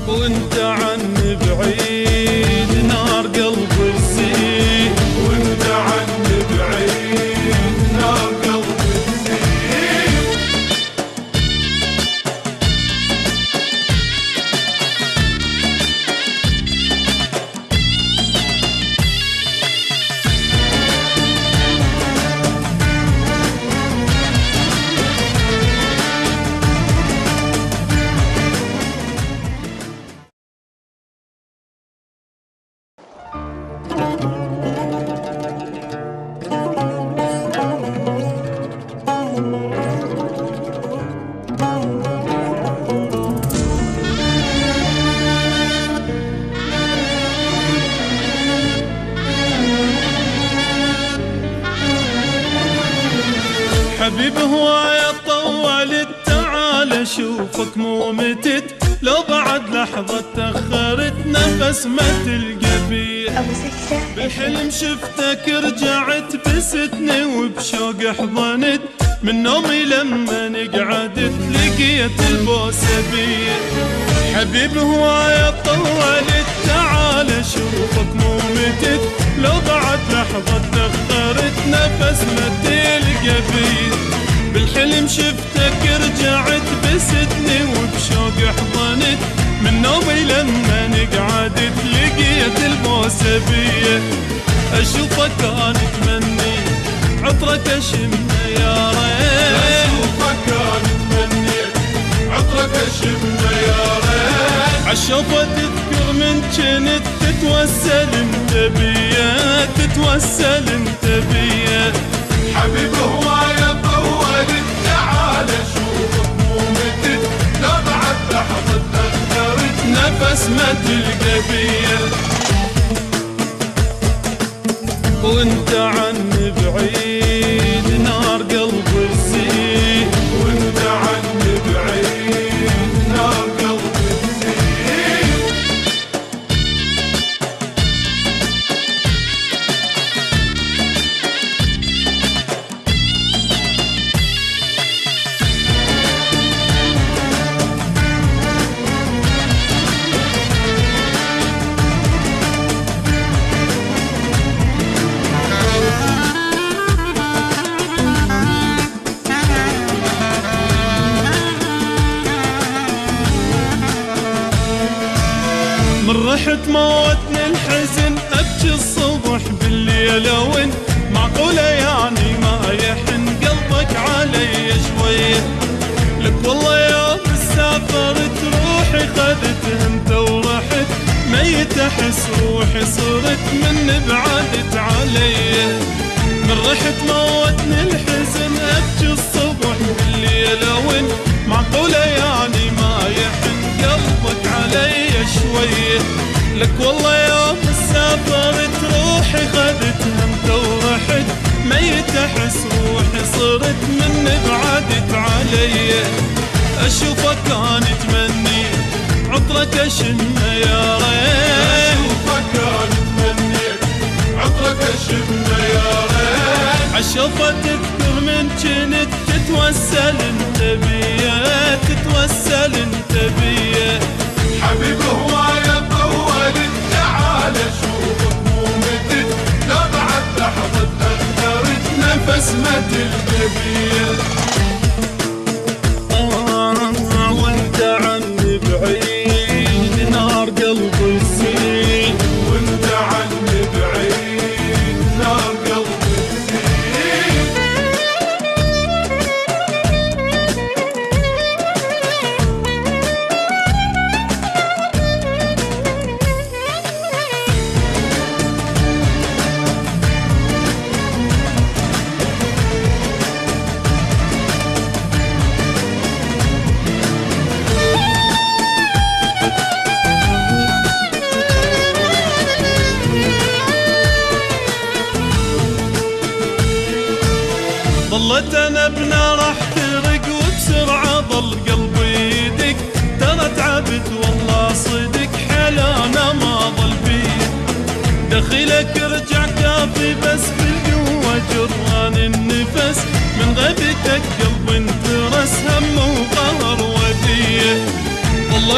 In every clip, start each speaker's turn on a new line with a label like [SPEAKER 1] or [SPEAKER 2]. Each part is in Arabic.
[SPEAKER 1] وانت عني بعيد نار قلبي تزيد،
[SPEAKER 2] وانت عني بعيد نار قلبي تزيد.
[SPEAKER 1] حبيب هواية طولت، تعال اشوفك مو متت، لو بعد لحظة تأخرت نفس ما تلقى بيه. بالحلم شفتك رجعت بستني وبشوق حضنت، من نومي لما نقعدت لقيت البوسة بيه. حبيب هواية طولت، تعال اشوفك مو متت، لو بعد لحظة تأخرت نفس ما تلقى بيه. بالحلم شفتك رجعت بستني وبشوق حضنت، من نومي لما نقعدت لقيت البوسة بيه. اشوفك انا اتمني عطرك اشمه يا ريت،
[SPEAKER 2] اشوفك انا اتمني عطرك اشمه يا ريت.
[SPEAKER 1] عالشوفة تذكر من جنت تتوسل انت بيا، تتوسل انت بيا.
[SPEAKER 2] حبيب هواية طولت، تعال اشوفك مو متت، لو بعد لحظة تأخرت
[SPEAKER 1] نفس ما تلقى بيا. وانت عني بعيد نار قلبي تزيد،
[SPEAKER 2] وانت عني بعيد نار قلبي تزيد.
[SPEAKER 1] من رحت موتني الحزن، ابكي الصبح بالليل وانت معقولة يعني ما يحن قلبك علي شوية. لك والله يوم سافرت روحي خذت انت ورحت، ميت احس روحي صرت من بعدت علي. من رحت موتني الحزن، ابكي الصبح بالليل وانت معقولة يعني ما يحن قلبك علي شوية. لك والله يوم سافرت روحي خذتها انت ورحت، ميت احس روحي صرت من بعدت علي. اشوفك انا اتمني عطرك اشمه يا ريت،
[SPEAKER 2] اشوفك انا اتمني عطرك اشمه يا ريت.
[SPEAKER 1] عالشوفة تذكر من جنت تتوسل انت بيا، تتوسل انت بيا.
[SPEAKER 2] حبيب هواية طولت، تعال اشوفك مو متت، لو بعد لحظة تأخرت نفس ما تلقى بيه.
[SPEAKER 1] وانت عني بعيد نار قلبي تزيد،
[SPEAKER 2] وانت عني بعيد نار قلبي تزيد.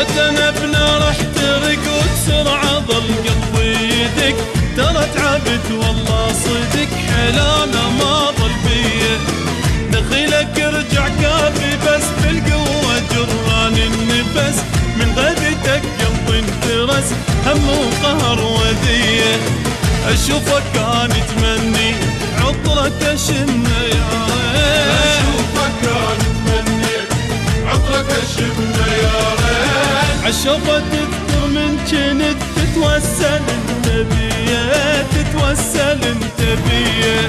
[SPEAKER 1] وتنبنا راح ترق وبسرعة ظل قلبي يدق، ترى تعبت والله صدق حلامه ما ظل بيه، دخيلك ارجع كافي بس بالقوة جران النفس، من غيبتك قلبي انترس هم وقهر وذيه، اشوفك كان يتمني عطرك اشمه يا ريت،
[SPEAKER 2] اشوفك كان يتمني عطرك اشمه يا ريت،
[SPEAKER 1] عالشوفة تذكر من جنت تتوسل انت بيه، تتوسل انت بيه.